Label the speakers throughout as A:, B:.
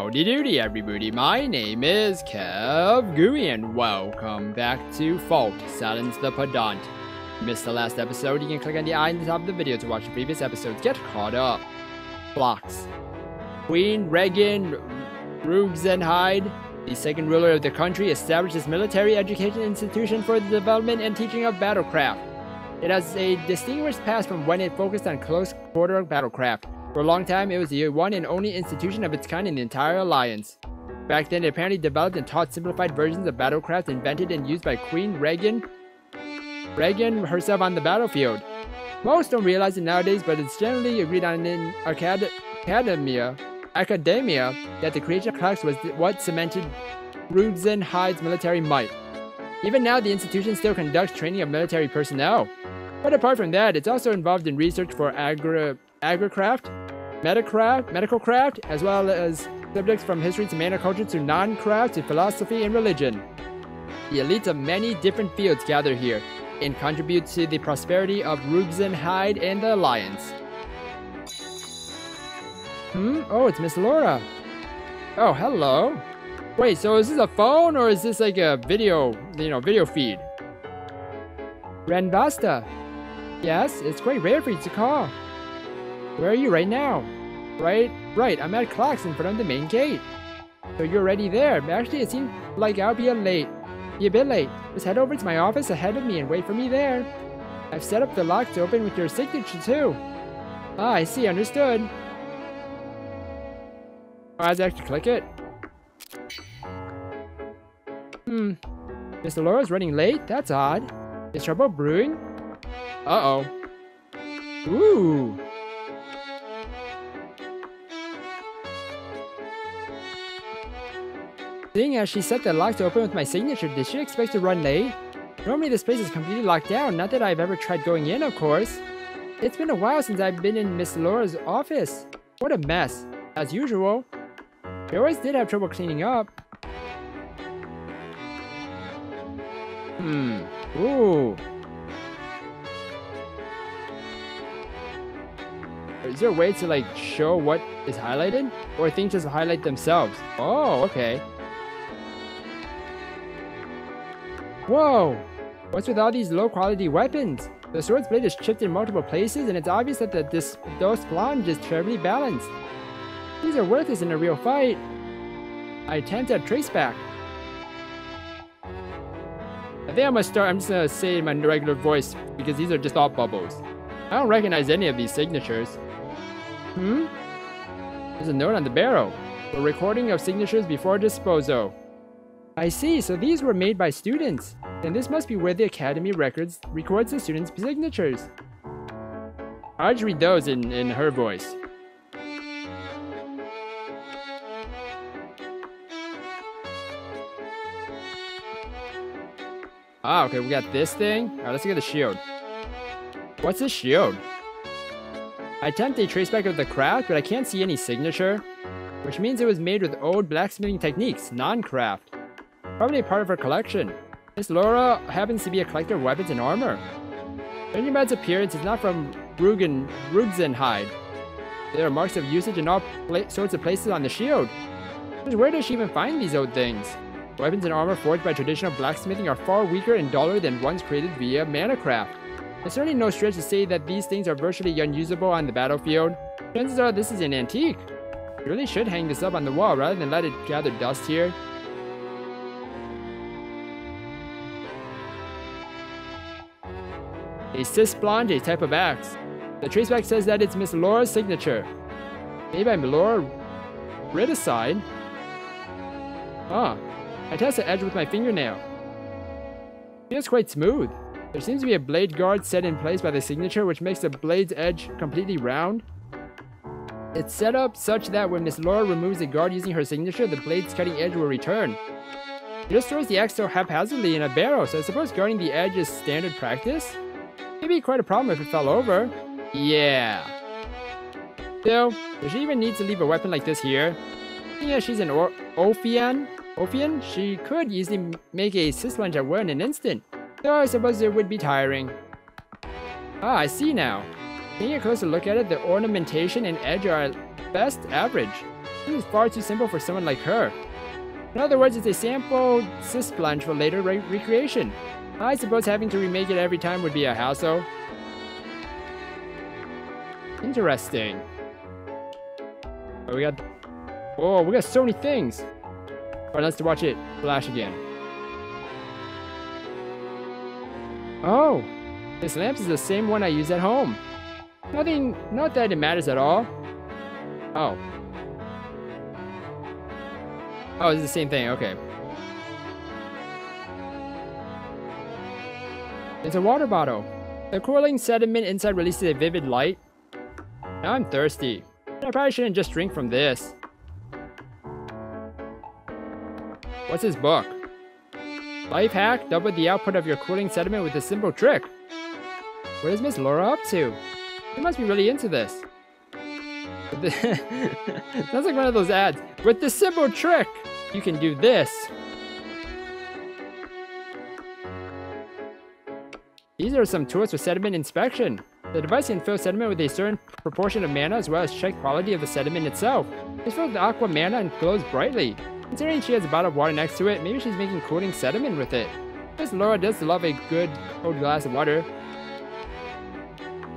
A: Howdy doody everybody, my name is KevGuuey and welcome back to Fault, Silence the Pedant. If you missed the last episode, you can click on the eye in the top of the video to watch the previous episodes. Get caught up. Blocks. Queen Regan Rugenhyde, the second ruler of the country, established this military education institution for the development and teaching of battlecraft. It has a distinguished past from when it focused on close-quarter battlecraft. For a long time, it was the one and only institution of its kind in the entire Alliance. Back then, it apparently developed and taught simplified versions of battlecraft invented and used by Queen Regan herself on the battlefield. Most don't realize it nowadays, but it's generally agreed on in academia that the creation of clocks was what cemented Rugenhyde's military might. Even now, the institution still conducts training of military personnel. But apart from that, it's also involved in research for agricraft, medical craft, as well as subjects from history to maniculture to non-craft to philosophy and religion. The elites of many different fields gather here and contribute to the prosperity of Rugenhyde and the Alliance. Oh, it's Miss Laura. Oh, hello. Wait, so is this a phone or is this like a video, video feed? Vhastoralkat. Yes, it's quite rare for you to call. Where are you right now? Right, I'm at clocks in front of the main gate. So you're already there. Actually, it seems like I'll be a bit late. Just head over to my office ahead of me and wait for me there. I've set up the lock to open with your signature too. Ah, I see, understood. Oh, I have to actually click it. Mr. Laura's running late? That's odd. Is trouble brewing? Uh-oh. Ooh. Seeing as she set the lock to open with my signature, did she expect to run late? Normally this place is completely locked down, not that I've ever tried going in, of course. It's been a while since I've been in Miss Laura's office. What a mess. As usual. She always did have trouble cleaning up. Ooh. Is there a way to like show what is highlighted? Or things just highlight themselves? Oh, okay. Whoa! What's with all these low-quality weapons? The sword's blade is chipped in multiple places, and it's obvious that the flange is terribly balanced. These are worthless in a real fight. I attempt a traceback. I think I'm just gonna say it in my regular voice, because these are just thought bubbles. I don't recognize any of these signatures. There's a note on the barrel. A recording of signatures before disposal. I see, so these were made by students. Then this must be where the Academy records the students' signatures. I'll just read those in her voice. Ah, okay, we got this thing. Alright, let's look at the shield. What's this shield? I attempt a traceback of the craft, but I can't see any signature. Which means it was made with old blacksmithing techniques, non-craft. Probably a part of her collection. Miss Laura happens to be a collector of weapons and armor. Judging by its appearance, it's not from Rugenhyde. There are marks of usage in all sorts of places on the shield. Just where does she even find these old things? Weapons and armor forged by traditional blacksmithing are far weaker and duller than ones created via manacraft. It's certainly no stretch to say that these things are virtually unusable on the battlefield. Chances are this is an antique. You really should hang this up on the wall rather than let it gather dust here. A cisplonge, a type of axe. The traceback says that it's Miss Laura's signature. Made by Laura Ritona. I test the edge with my fingernail. Feels quite smooth. There seems to be a blade guard set in place by the signature, which makes the blade's edge completely round. It's set up such that when Miss Laura removes the guard using her signature, the blade's cutting edge will return. She just throws the axe so haphazardly in a barrel, so I suppose guarding the edge is standard practice? It'd be quite a problem if it fell over. Yeah. Still, does she even need to leave a weapon like this here? Seeing as she's an Ophian, she could easily make a cisplonge at will in an instant. Though I suppose it would be tiring. Ah, I see now. Taking a closer look at it, the ornamentation and edge are at best average. This is far too simple for someone like her. In other words, it's a sample splunge for later recreation. I suppose having to remake it every time would be a hassle. Interesting. Oh, we got so many things. Alright, let's watch it flash again. Oh, this lamp is the same one I use at home. Not that it matters at all. Oh. Oh, it's the same thing, okay. It's a water bottle. The cooling sediment inside releases a vivid light. Now I'm thirsty. I probably shouldn't just drink from this. What's this book? Life hack, double the output of your cooling sediment with a simple trick. What is Miss Laura up to? She must be really into this. Sounds like one of those ads. With the simple trick, you can do this. These are some tools for sediment inspection. The device can fill sediment with a certain proportion of mana as well as check quality of the sediment itself. It's filled with aqua mana and glows brightly. Considering she has a bottle of water next to it, maybe she's making cooling sediment with it. Miss Laura does love a good cold glass of water.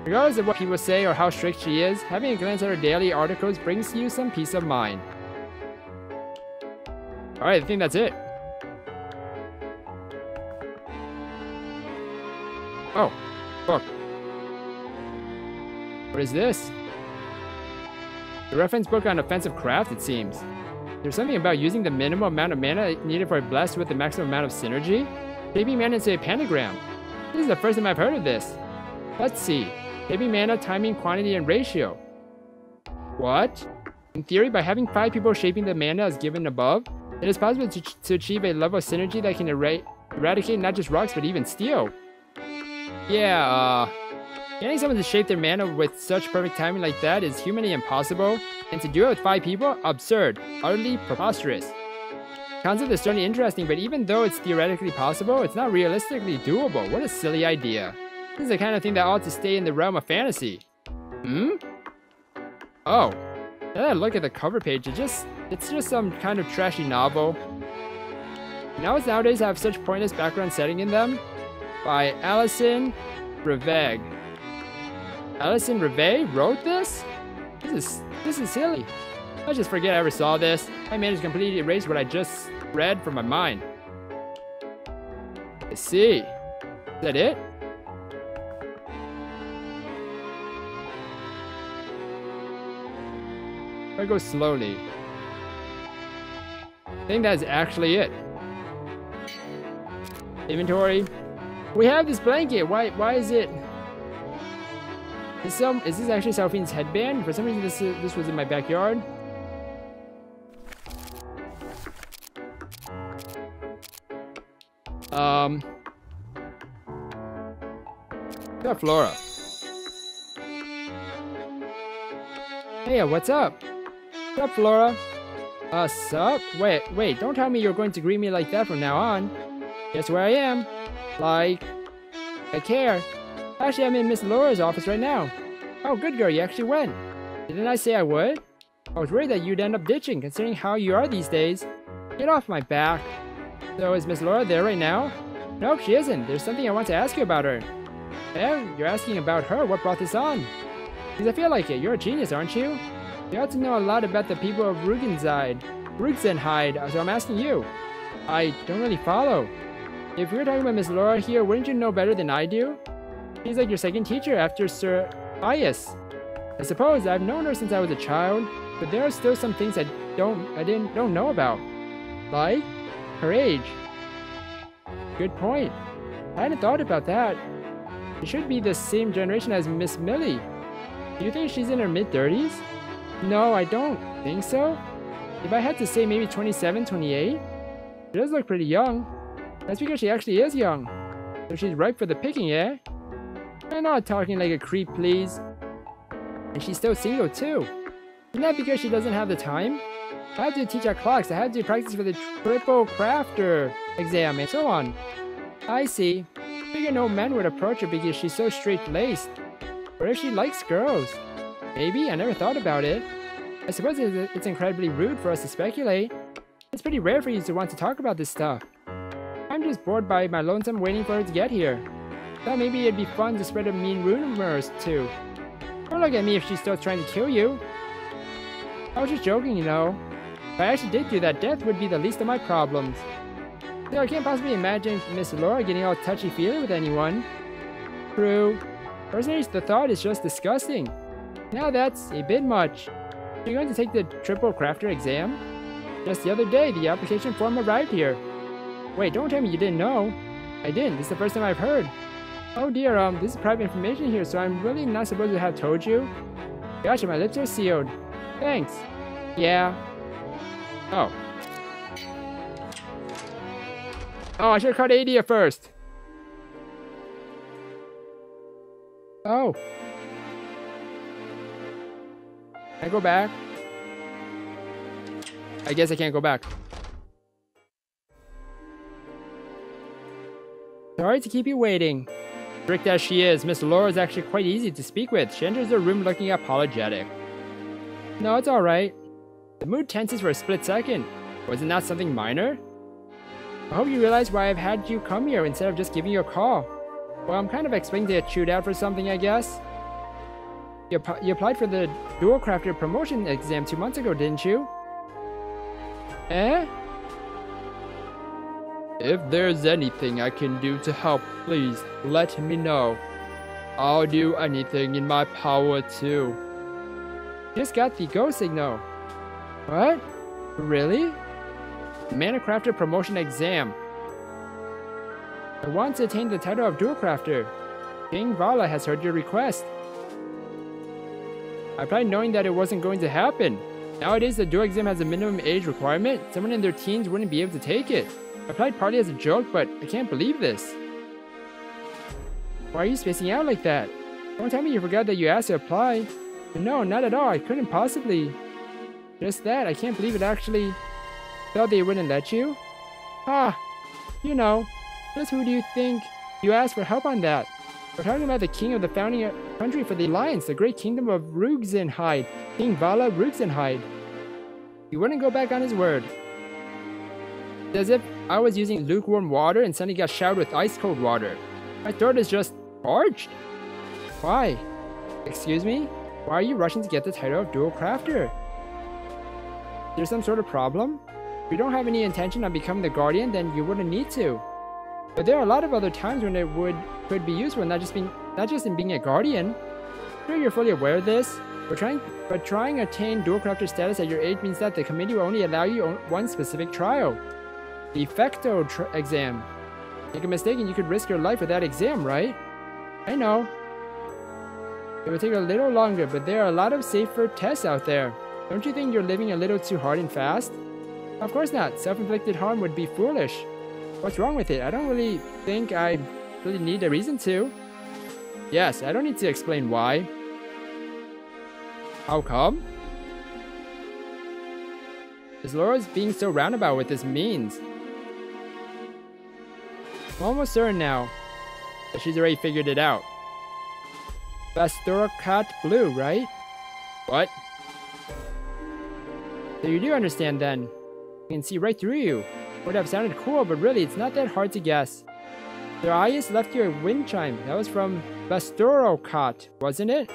A: Regardless of what people say or how strict she is, having a glance at her daily articles brings you some peace of mind. Alright, I think that's it. Oh, book. What is this? The reference book on offensive craft, it seems. There's something about using the minimum amount of mana needed for a blast with the maximum amount of synergy. Shaping mana into a pentagram. This is the first time I've heard of this. Let's see. Shaping mana, timing, quantity, and ratio. What? In theory, by having 5 people shaping the mana as given above, it is possible to achieve a level of synergy that can eradicate not just rocks but even steel. Yeah, getting someone to shape their mana with such perfect timing like that is humanly impossible, and to do it with 5 people, absurd, utterly preposterous. The concept is certainly interesting, but even though it's theoretically possible, it's not realistically doable. What a silly idea. This is the kind of thing that ought to stay in the realm of fantasy. Hmm? Oh, now that I look at the cover page, it's just some kind of trashy novel. Novels nowadays have such pointless background setting in them. By Alison Reveg. Alison Reveg wrote this? This is silly. Let's just forget I ever saw this. I managed to completely erase what I just read from my mind. I see. Is that it? I go slowly. I think that's actually it. Inventory. We have this blanket. Why is it? Is this actually Sophine's headband? For some reason, this was in my backyard. Got Flora. Hey, what's up? What's up, Flora? Sup? Wait, don't tell me you're going to greet me like that from now on. Guess where I am? Like, I care. Actually, I'm in Miss Laura's office right now. Oh, good girl, you actually went. Didn't I say I would? I was worried that you'd end up ditching, considering how you are these days. Get off my back. So, is Miss Laura there right now? Nope, she isn't. There's something I want to ask you about her. Eh? You're asking about her? What brought this on? Because I feel like it. You're a genius, aren't you? You ought to know a lot about the people of Rugenhide, so I'm asking you. I don't really follow. If we were talking about Miss Laura here, wouldn't you know better than I do? She's like your second teacher after Sir Bias. I suppose I've known her since I was a child, but there are still some things I don't know about. Like her age. Good point. I hadn't thought about that. She should be the same generation as Miss Millie. Do you think she's in her mid-30s? No, I don't think so. If I had to say, maybe 27, 28? She does look pretty young. That's because she actually is young. So she's ripe for the picking, eh? I'm not talking like a creep, please. And she's still single, too. Isn't that because she doesn't have the time? I have to teach our clocks. I have to practice for the triple crafter exam and so on. I see. I figured no man would approach her because she's so straight-laced. Or if she likes girls. Maybe, I never thought about it. I suppose it's incredibly rude for us to speculate. It's pretty rare for you to want to talk about this stuff. I'm just bored by my lonesome waiting for her to get here. Thought maybe it'd be fun to spread a mean rumors too. Don't look at me if she starts trying to kill you. I was just joking, you know. If I actually did do that, death would be the least of my problems. Still, I can't possibly imagine Miss Laura getting all touchy-feely with anyone. True. Personally, the thought is just disgusting. Now that's a bit much. You're going to take the triple crafter exam? Just the other day, the application form arrived here. Wait, don't tell me you didn't know. I didn't. This is the first time I've heard. Oh dear, this is private information here, so I'm really not supposed to have told you? Gotcha, my lips are sealed. Thanks. Yeah. Oh. Oh, I should have caught Adia first. Oh. Can I go back? I guess I can't go back. Sorry to keep you waiting. Strict as she is, Miss Laura is actually quite easy to speak with. She enters the room looking apologetic. No, it's alright. The mood tenses for a split second. Was it not something minor? I hope you realize why I've had you come here instead of just giving you a call. Well, I'm kind of expecting to get chewed out for something, I guess. You applied for the dual crafter promotion exam 2 months ago, didn't you? Eh? If there's anything I can do to help, please let me know. I'll do anything in my power too. Just got the go signal. What? Really? Mana Crafter Promotion Exam. I want to attain the title of Dual Crafter. King Vala has heard your request. I applied knowing that it wasn't going to happen. Nowadays, the dual exam has a minimum age requirement. Someone in their teens wouldn't be able to take it. I applied partly as a joke, but I can't believe this. Why are you spacing out like that? Don't tell me you forgot that you asked to apply. No, not at all. I couldn't possibly. Just that, I can't believe it actually. Thought they wouldn't let you? Ah, you know. Just who do you think you asked for help on that? We're talking about the king of the founding country for the alliance, the great kingdom of Rugenhide, King Vala Rugenhide. He wouldn't go back on his word. It's as if I was using lukewarm water and suddenly got showered with ice-cold water. My throat is just parched. Why? Excuse me? Why are you rushing to get the title of Dual Crafter? Is there some sort of problem? If you don't have any intention of becoming the Guardian, then you wouldn't need to. But there are a lot of other times when it could be useful, not just in being a Guardian. I'm sure you're fully aware of this. But trying to attain Dual Crafter status at your age means that the committee will only allow you one specific trial. The Fecto exam. Make a mistake and you could risk your life with that exam, right? I know. It will take a little longer, but there are a lot of safer tests out there. Don't you think you're living a little too hard and fast? Of course not. Self-inflicted harm would be foolish. What's wrong with it? I don't really think I really need a reason to. Yes, I don't need to explain why. How come? Is Laura's being so roundabout with this means? I'm almost certain now that she's already figured it out. Vhastoralkat blue, right? What? So you do understand then. I can see right through you. Would have sounded cool, but really it's not that hard to guess. Darius left you a wind chime. That was from Vhastoralkat, wasn't it?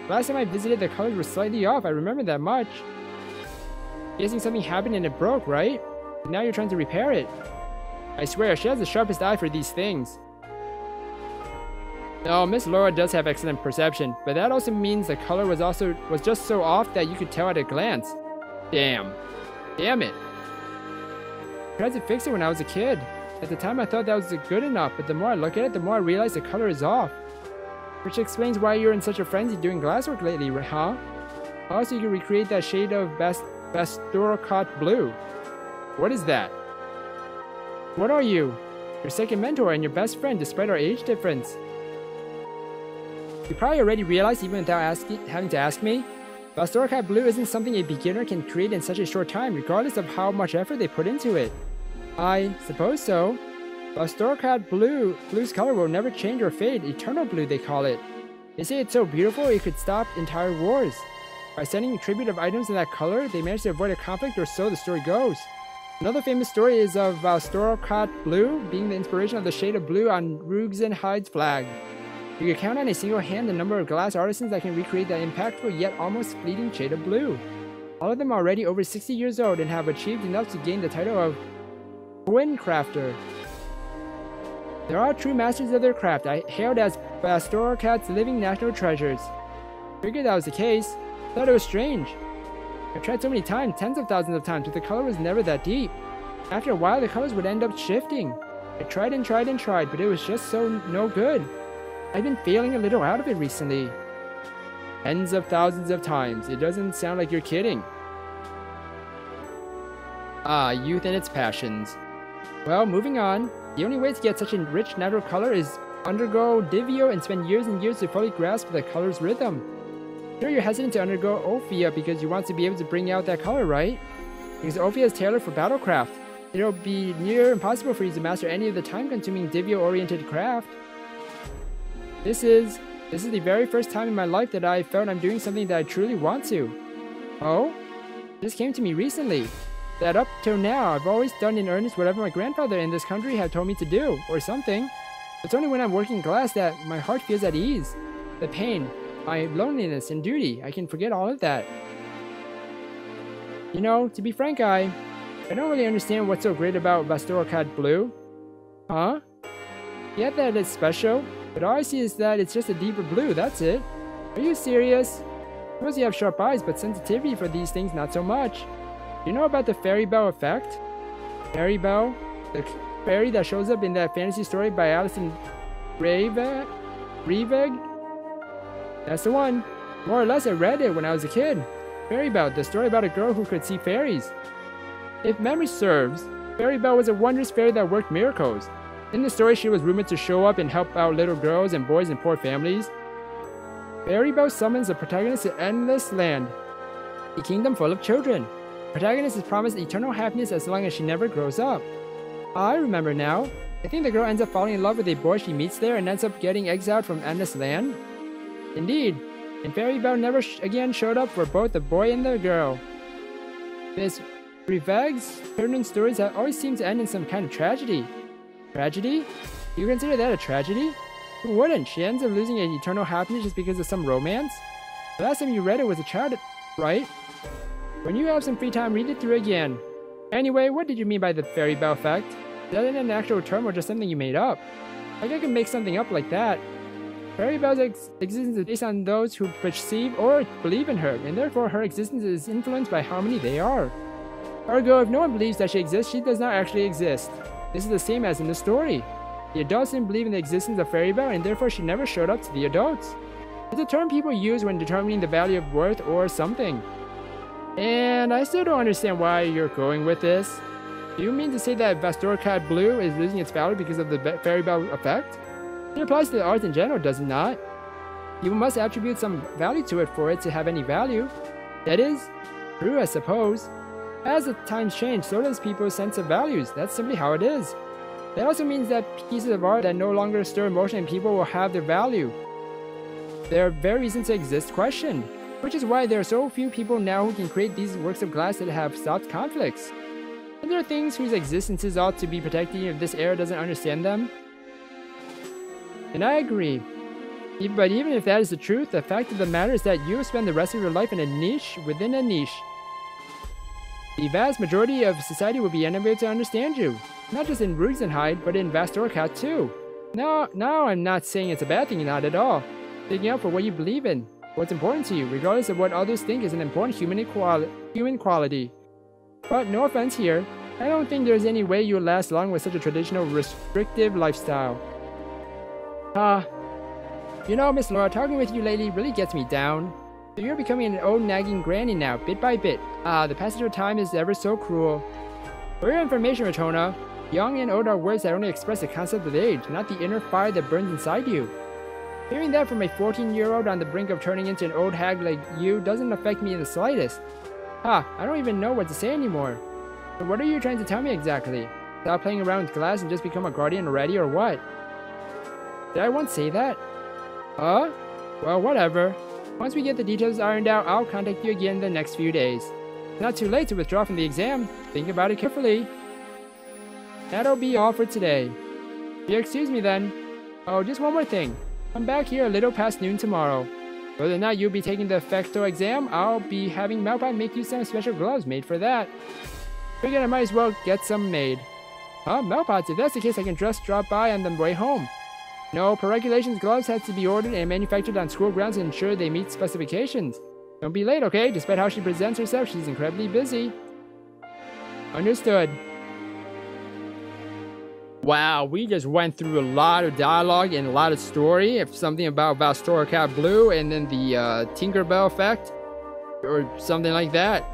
A: Last time I visited, the colors were slightly off. I remember that much. Guessing something happened and it broke, right? And now you're trying to repair it. I swear, she has the sharpest eye for these things. No, Miss Laura does have excellent perception, but that also means the color was just so off that you could tell at a glance. Damn. Damn it. I tried to fix it when I was a kid. At the time I thought that was good enough, but the more I look at it, the more I realize the color is off. Which explains why you're in such a frenzy doing glasswork lately, huh? Also, you can recreate that shade of Vhastoralkat blue. What is that? What are you? Your second mentor and your best friend despite our age difference. You probably already realized even without having to ask me. Vhastoralkat blue isn't something a beginner can create in such a short time, regardless of how much effort they put into it. I suppose so. Vhastoralkat blue's color will never change or fade. Eternal blue, they call it. They say it's so beautiful it could stop entire wars. By sending tribute of items in that color, they manage to avoid a conflict, or so the story goes. Another famous story is of Vhastoralkat blue being the inspiration of the shade of blue on Ritona flag. You can count on a single hand the number of glass artisans that can recreate that impactful yet almost fleeting shade of blue. All of them are already over 60 years old and have achieved enough to gain the title of Twin Crafter. They are true masters of their craft, hailed as Vhastoralkat's living national treasures. Figured that was the case. Thought it was strange. I tried so many times, tens of thousands of times, but the color was never that deep. After a while, the colors would end up shifting. I tried and tried and tried, but it was just so no good. I've been feeling a little out of it recently. Tens of thousands of times. It doesn't sound like you're kidding. Ah, youth and its passions. Well, moving on. The only way to get such a rich natural color is undergo Divio and spend years and years to fully grasp the color's rhythm. Sure, you're hesitant to undergo Ophia because you want to be able to bring out that color, right? Because Ophia is tailored for battlecraft. It'll be near impossible for you to master any of the time-consuming Divio-oriented craft. This is the very first time in my life that I felt I'm doing something that I truly want to. Oh? This came to me recently. That up till now, I've always done in earnest whatever my grandfather in this country had told me to do, or something. It's only when I'm working glass that my heart feels at ease. The pain, my loneliness and duty, I can forget all of that. You know, to be frank, I don't really understand what's so great about Vhastoralkat blue. Huh? Yeah, that it's special, but all I see is that it's just a deeper blue, that's it. Are you serious? I suppose you have sharp eyes, but sensitivity for these things not so much. Do you know about the fairy bell effect? Fairy bell? The fairy that shows up in that fantasy story by Alison Reveg? That's the one. More or less I read it when I was a kid. Fairy bell, the story about a girl who could see fairies. If memory serves, Fairy Bell was a wondrous fairy that worked miracles. In the story, she was rumored to show up and help out little girls and boys in poor families. Fairy Bell summons the protagonist to Endless Land, a kingdom full of children. The protagonist is promised eternal happiness as long as she never grows up. I remember now. I think the girl ends up falling in love with a boy she meets there and ends up getting exiled from Endless Land. Indeed, and Fairy Bell never again showed up for both the boy and the girl. Miss Reveg's children's stories have always seemed to end in some kind of tragedy. Tragedy? Do you consider that a tragedy? Who wouldn't? She ends up losing an eternal happiness just because of some romance? The last time you read it was a child, right? When you have some free time, read it through again. Anyway, what did you mean by the Fairy Bell effect? Is that an actual term or just something you made up? Like I can make something up like that. Fairy Bell's existence is based on those who perceive or believe in her, and therefore her existence is influenced by how many they are. Ergo, if no one believes that she exists, she does not actually exist. This is the same as in the story. The adults didn't believe in the existence of Fairy Bell, and therefore she never showed up to the adults. It's a term people use when determining the value of worth or something. And I still don't understand why you're going with this. Do you mean to say that Vhastoralkat blue is losing its value because of the Fairy Bell effect? It applies to the art in general, does it not? You must attribute some value to it for it to have any value. That is true, I suppose. As the times change, so does people's sense of values. That's simply how it is. That also means that pieces of art that no longer stir emotion in people will have their value. Their very reason to exist questioned. Which is why there are so few people now who can create these works of glass that have stopped conflicts. And there are things whose existences ought to be protected if this era doesn't understand them. And I agree. But even if that is the truth, the fact of the matter is that you will spend the rest of your life in a niche within a niche. The vast majority of society will be unable to understand you. Not just in Ritona, but in Vhastoralkat too. Now I'm not saying it's a bad thing, not at all. Sticking up for what you believe in. What's important to you, regardless of what others think, is an important human quality. But no offense here, I don't think there's any way you'll last long with such a traditional, restrictive lifestyle. You know, Miss Laura, talking with you lately really gets me down. So you're becoming an old nagging granny now, bit by bit. The passage of time is ever so cruel. For your information, Ritona, young and old are words that only express the concept of age, not the inner fire that burns inside you. Hearing that from a 14-year-old on the brink of turning into an old hag like you doesn't affect me in the slightest. I don't even know what to say anymore. So what are you trying to tell me exactly? Stop playing around with glass and just become a guardian already, or what? Did I once say that? Well, whatever. Once we get the details ironed out, I'll contact you again in the next few days. It's not too late to withdraw from the exam. Think about it carefully. That'll be all for today. If you excuse me then. Oh, just one more thing. I'm back here a little past noon tomorrow. Whether or not you'll be taking the Vhastoralkat exam, I'll be having Malpai make you some special gloves made for that. Figured I might as well get some made. Huh, Malpai, if that's the case, I can just drop by on the way home. No, per regulations, gloves have to be ordered and manufactured on school grounds to ensure they meet specifications. Don't be late, okay? Despite how she presents herself, she's incredibly busy. Understood. Wow, we just went through a lot of dialogue and a lot of story. If something about Vhastoralkat Blue and then the Tinkerbell effect or something like that.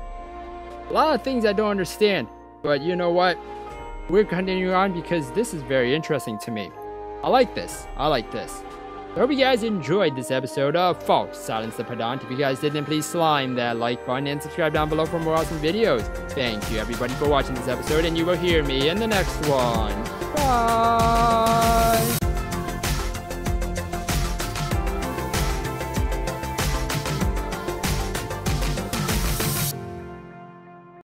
A: A lot of things I don't understand. But you know what? We're continuing on because this is very interesting to me. I like this. I like this. I hope you guys enjoyed this episode of False Silence the Pedant. If you guys did, then please slime that like button and subscribe down below for more awesome videos. Thank you everybody for watching this episode, and you will hear me in the next one. Bye!